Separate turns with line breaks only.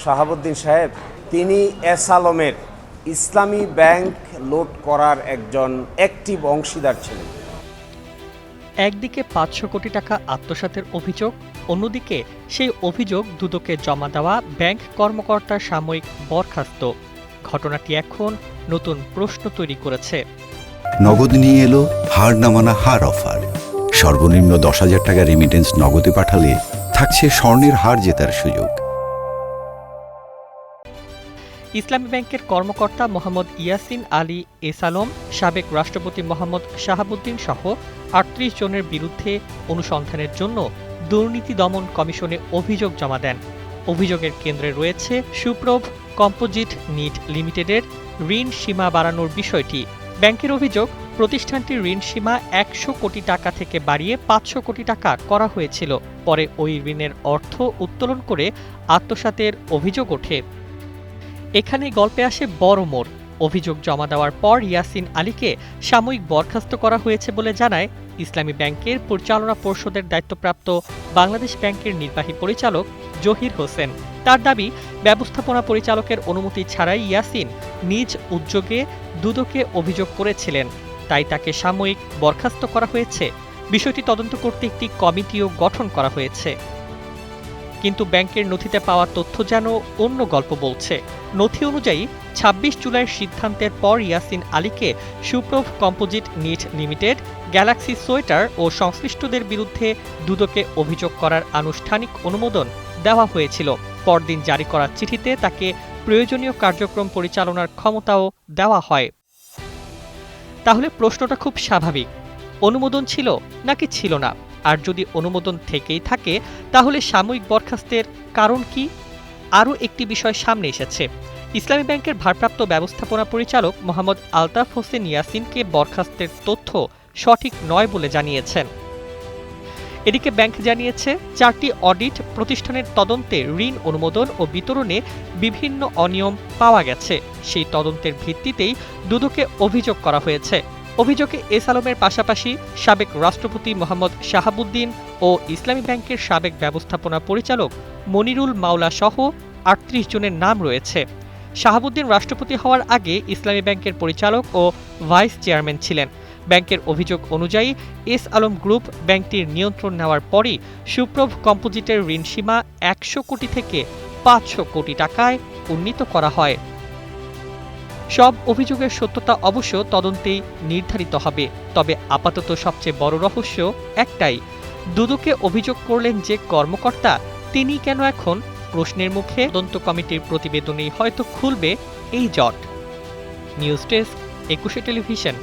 শাহাবুদ্দিন সাহেব তিনি এস আলমের ইসলামী ব্যাংক লুট করার একজন অ্যাক্টিভ অংশীদার ছিলেন।
একদিকে ৫০০ কোটি টাকা আত্মসাতের অভিযোগ, অন্যদিকে সেই অভিযোগ দুদকে জমা দেওয়া ব্যাংক কর্মকর্তার সাময়িক বরখাস্ত। ঘটনাটি এখন নতুন প্রশ্ন তৈরি করেছে।
নগদ নিয়ে এলো হার না মানা হার অফার। সর্বনিম্ন ১০,০০০ টাকা রেমিটেন্স নগদে পাঠালে থাকছে স্বর্ণের হার জেতার সুযোগ।
ইসলামী ব্যাংকের কর্মকর্তা মোহাম্মদ ইয়াসিন আলী এস আলম, সাবেক রাষ্ট্রপতি মোহাম্মদ শাহাবুদ্দিন সহ ৩৮ জনের বিরুদ্ধে অনুসন্ধানের জন্য দুর্নীতি দমন কমিশনে অভিযোগ জমা দেন। অভিযোগের কেন্দ্রে রয়েছে সুপ্রভ কম্পোজিট নিট লিমিটেডের ঋণ সীমা বাড়ানোর বিষয়টি। ব্যাংকের অভিযোগ, প্রতিষ্ঠানটির ঋণ সীমা ১০০ কোটি টাকা থেকে বাড়িয়ে ৫০০ কোটি টাকা করা হয়েছিল। পরে ওই ঋণের অর্থ উত্তোলন করে আত্মসাতের অভিযোগ ওঠে। এখানে গল্পে আসে বড় মোড়। অভিযোগ জমা দেওয়ার পর ইয়াসিন আলীকে সাময়িক বরখাস্ত করা হয়েছে বলে জানায় ইসলামী ব্যাংকের পরিচালনা পর্ষদের দায়িত্বপ্রাপ্ত বাংলাদেশ ব্যাংকের নির্বাহী পরিচালক জহির হোসেন। তার দাবি, ব্যবস্থাপনা পরিচালকের অনুমতি ছাড়াই ইয়াসিন নিজ উদ্যোগে দুদকে অভিযোগ করেছিলেন, তাই তাকে সাময়িক বরখাস্ত করা হয়েছে। বিষয়টি তদন্ত করতে একটি কমিটিও গঠন করা হয়েছে। কিন্তু ব্যাংকের নথিতে পাওয়া তথ্য যেন অন্য গল্প বলছে। নথি অনুযায়ী ২৬ জুলাইয়ের সিদ্ধান্তের পর ইয়াসিন আলীকে Suprova Composite Knit Limited, Galaxy Sweater ও সংশ্লিষ্টদের বিরুদ্ধে দুদকে অভিযোগ করার আনুষ্ঠানিক অনুমোদন দেওয়া হয়েছিল। পরদিন জারি করা চিঠিতে তাকে প্রয়োজনীয় কার্যক্রম পরিচালনার ক্ষমতাও দেওয়া হয়। তাহলে প্রশ্নটা খুব স্বাভাবিক, অনুমোদন ছিল নাকি ছিল না? আর যদি অনুমোদন থেকেই থাকে তাহলে সাময়িক বরখাস্তের কারণ কি? আরও একটি বিষয় সামনে এসেছে। ইসলামী ব্যাংকের ভারপ্রাপ্ত ব্যবস্থাপনা পরিচালক মোহাম্মদ আলতাফ হোসেন ইয়াসিনকে বরখাস্তের তথ্য সঠিক নয় বলে জানিয়েছেন। এদিকে ব্যাংক জানিয়েছে, ৪টি অডিট প্রতিষ্ঠানের তদন্তে ঋণ অনুমোদন ও বিতরণে বিভিন্ন অনিয়ম পাওয়া গেছে। সেই তদন্তের ভিত্তিতেই দুদকে অভিযোগ করা হয়েছে। অভিযোগে এস আলমের পাশাপাশি সাবেক রাষ্ট্রপতি মোহাম্মদ শাহাবুদ্দিন ও ইসলামী ব্যাংকের সাবেক ব্যবস্থাপনা পরিচালক মনিরুল মাওলা সহ ৩৮ জনের নাম রয়েছে। শাহাবুদ্দিন রাষ্ট্রপতি হওয়ার আগে ইসলামী ব্যাংকের পরিচালক ও ভাইস চেয়ারম্যান ছিলেন। ব্যাংকের অভিযোগ অনুযায়ী এস আলম গ্রুপ ব্যাংকটির নিয়ন্ত্রণ নেওয়ার পরই সুপ্রভ কম্পোজিটের ঋণসীমা ১০০ কোটি থেকে ৫০০ কোটি টাকায় উন্নীত করা হয়। সব অভিযোগের সত্যতা অবশ্য তদন্তেই নির্ধারিত হবে। তবে আপাতত সবচেয়ে বড় রহস্য একটাই, দুদকে অভিযোগ করলেন যে কর্মকর্তা, তিনি কেন এখন প্রশ্নের মুখে? তদন্ত কমিটির প্রতিবেদনেই হয়তো খুলবে এই জট। News desk, ২১ television.